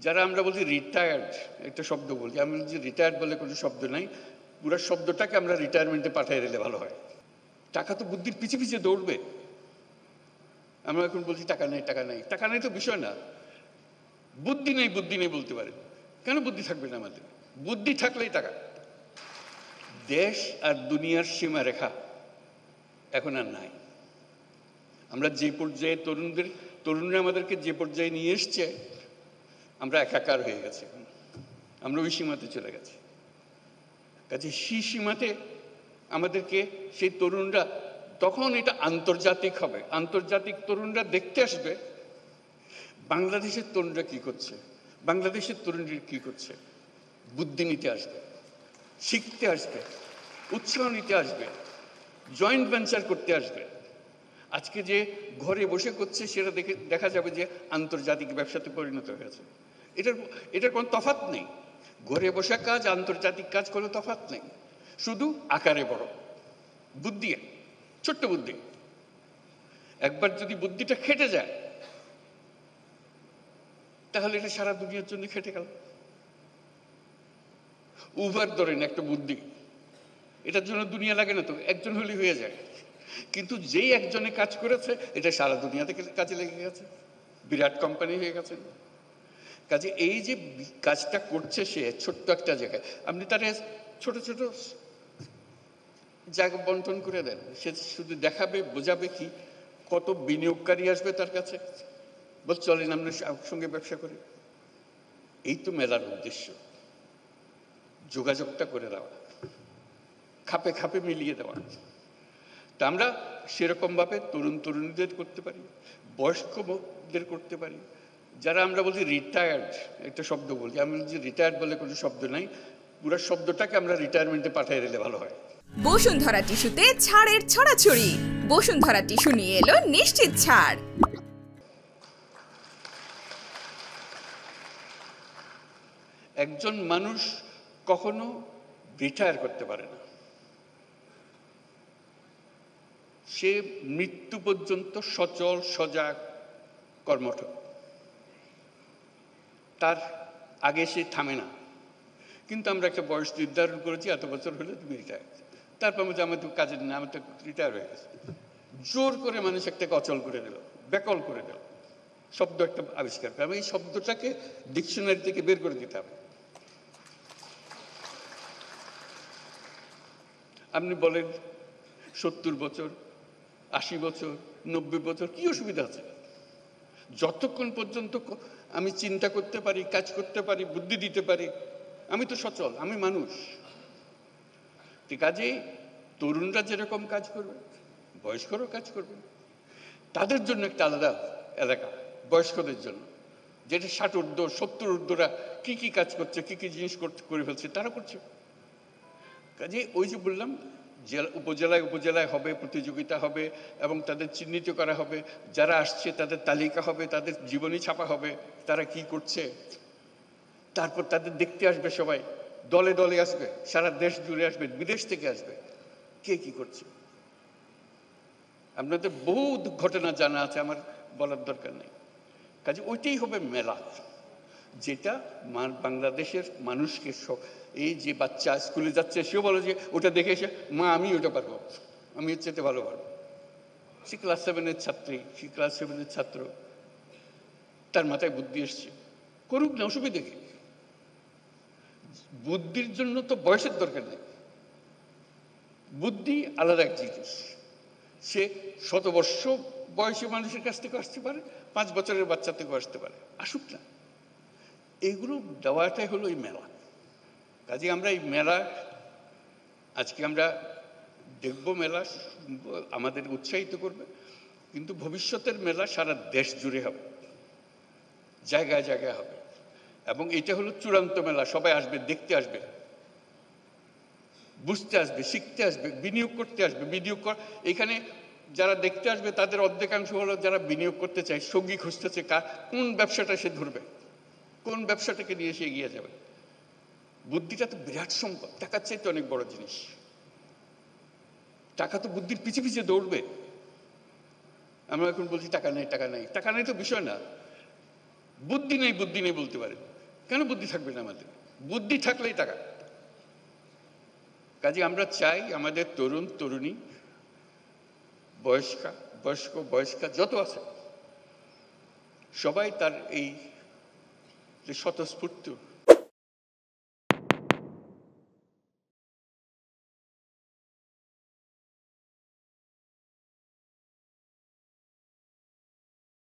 যারা আমরা বলছি রিটায়ার্ড, একটা শব্দ বলছি, আমি বলছি রিটায়ার্ড বলে কোনো শব্দ নাই, পুরো শব্দটাকে আমরা রিটায়ারমেন্টে পাঠিয়ে দিলে ভালো হয়। টাকা তো বুদ্ধির পিছে পিছে দৌড়বে। আমরা এখন বলছি টাকা নেই, টাকা নেই, টাকা নেই তো বিষয় না, বুদ্ধি নেই, বুদ্ধি নেই বলতে পারে। কেন বুদ্ধি থাকবে না আমাদের? বুদ্ধি থাকলেই টাকা। দেশ আর দুনিয়ার সীমা রেখা এখন আর নাই। আমরা যে পর্যায়ে তরুণরা আমাদেরকে যে পর্যায়ে নিয়ে এসছে, আমরা একাকার হয়ে গেছে। আমরা ওই সীমাতে চলে গেছি। কাজে সেই সীমাতে আমাদেরকে সেই তরুণরা, তখন এটা আন্তর্জাতিক হবে। আন্তর্জাতিক তরুণরা দেখতে আসবে বাংলাদেশের তরুণরা কি করছে, বাংলাদেশের তরুণরা কি করছে। বুদ্ধি নিতে আসবে, শিখতে আসবে, উৎসাহ নিতে আসবে, জয়েন্ট ভেঞ্চার করতে আসবে। আজকে যে ঘরে বসে করছে সেটা দেখা যাবে যে আন্তর্জাতিক ব্যবসাতে পরিণত হয়েছে। এটার কোনো তফাৎ নেই। ঘরে বসে কাজ, আন্তর্জাতিক কাজ কোনো তফাৎ নেই, শুধু আকারে বড়। বুদ্ধি, ছোট্ট বুদ্ধি। একবার যদি বুদ্ধিটা খেটে যায় তাহলে এটা সারা দুনিয়ার জন্য খেটে গেল। উবার ধরেন একটা বুদ্ধি, এটার জন্য দুনিয়া লাগে না তো, একজন হলে হয়ে যায়। কিন্তু যেই একজনে কাজ করেছে এটা সারা দুনিয়া থেকে কাজে লেগে গেছে, বিরাট কোম্পানি হয়ে গেছে। কাজে এই যে কাজটা করছে সে ছোট্ট একটা জায়গায়, আপনি তার ছোট ছোট জায়গা বন্টন করে দেন, সে শুধু দেখাবে, বোঝাবে কি, কত বিনিয়োগকারী আসবে তার কাছে, বল চলেন আমরা সঙ্গে ব্যবসা করি। এই তো মেলার উদ্দেশ্য, যোগাযোগটা করে দেওয়া, খাপে খাপে মিলিয়ে দেওয়া। তা আমরা সেরকম ভাবে তরুণীদের করতে পারি, বয়স্কদের করতে পারি। যারা আমরা বলছি রিটায়ার্ড, একটা শব্দ বলছি, আমি বলছি রিটায়ার্ড বলে কোনো শব্দ নাই, পুরো শব্দটাকে আমরা রিটায়ারমেন্টে পাঠিয়ে দিলে ভালো হয়। বসুন্ধরা টিস্যুতে ছাড়ের ছড়াছড়ি। বসুন্ধরা টিস্যু নিয়ে এলো নিশ্চিত ছাড়। একজন মানুষ কখনো রিটায়ার করতে পারে না, সে মৃত্যু পর্যন্ত সচল, সজাগ, কর্মঠ। তার আগে সে থামে না। কিন্তু আমরা একটা বয়স নির্ধারণ করেছি, এত বছর হলে তুমি রিটায়ার। তারপর বলছে আমার তো কাজের না, আমার তো রিটায়ার হয়ে গেছে। জোর করে মানুষ একটাকে অচল করে দিল, বেকল করে দিল, শব্দ একটা আবিষ্কার করে। এই শব্দটাকে ডিকশনারি থেকে বের করে দিতে হবে। আপনি বলেন 70 বছর, 80 বছর, 90 বছর, কি অসুবিধা আছে? যতক্ষণ পর্যন্ত আমি চিন্তা করতে পারি, কাজ করতে পারি, বুদ্ধি দিতে পারি, আমি তো সচল, আমি মানুষ। কাজেই তরুণরা যেরকম কাজ করবে, বয়স্করাও কাজ করবে। তাদের জন্য একটা আলাদা এলাকা, বয়স্কদের জন্য, যেটা 60 ঊর্ধ্ব, 70 ঊর্ধ্বরা কি কি কাজ করছে, কি কি জিনিস করে ফেলছে, তারা করছে। কাজে ওই যে বললাম, উপজেলায় উপজেলায় হবে, প্রতিযোগিতা হবে এবং তাদের চিহ্নিত করা হবে। যারা আসছে তাদের তালিকা হবে, তাদের জীবনী ছাপা হবে, তারা কি করছে। তারপর তাদের দেখতে আসবে সবাই, দলে দলে আসবে, সারা দেশ জুড়ে আসবে, বিদেশ থেকে আসবে, কে কি করছে। আপনাদের বহু ঘটনা জানা আছে, আমার বলার দরকার নেই। কাজে ওইটাই হবে মেলা, যেটা বাংলাদেশের মানুষকে, এই যে বাচ্চা স্কুলে যাচ্ছে সেও বলে যে ওটা দেখে এসে মা আমি ওটা পারবো, আমি এর চেয়ে ভালো পারবো। সে ক্লাস 7-এর ছাত্রী, সে ক্লাস 7-এর ছাত্র, তার মাথায় বুদ্ধি এসছে, করুক না, অসুবিধা কি? বুদ্ধির জন্য তো বয়সের দরকার নেই। বুদ্ধি আলাদা এক জিনিস। সে 100 বর্ষ বয়সী মানুষের কাছ থেকে আসতে পারে, 5 বছরের বাচ্চা থেকেও আসতে পারে, আসুক না। এইগুলো দেওয়াটাই হলো এই মেলা। কাজে আমরা এই মেলা আজকে আমরা দেখব, মেলা আমাদের উৎসাহিত করবে, কিন্তু ভবিষ্যতের মেলা সারা দেশ জুড়ে হবে, জায়গায় জায়গায় হবে। এবং এটা হলো চূড়ান্ত মেলা, সবাই আসবে, দেখতে আসবে, বুঝতে আসবে, শিখতে আসবে, বিনিয়োগ করতে আসবে। এখানে যারা দেখতে আসবে তাদের অর্ধেকাংশ হলো যারা বিনিয়োগ করতে চায়, সঙ্গী খুঁজতেছে, কোন ব্যবসাটা সে ধরবে, কোন ব্যবসাটাকে নিয়ে সে এগিয়ে যাবে। বুদ্ধিটা তো বিরাট সম্পদ, টাকার চাইতে অনেক বড় জিনিস। টাকা তো বুদ্ধির পিছে পিছে দৌড়বে। আমরা এখন বলছি টাকা নেই, টাকা নেই, টাকা নেই তো বিষয় না, বুদ্ধি নেই বুদ্ধি নেই বলতে পারে, কেন বুদ্ধি থাকবে না আমাদের? বুদ্ধি থাকলেই টাকা। কাজে আমরা চাই আমাদের তরুণ তরুণী, বয়স্কা যত আছে সবাই তার এই যে স্বতঃস্ফূর্ত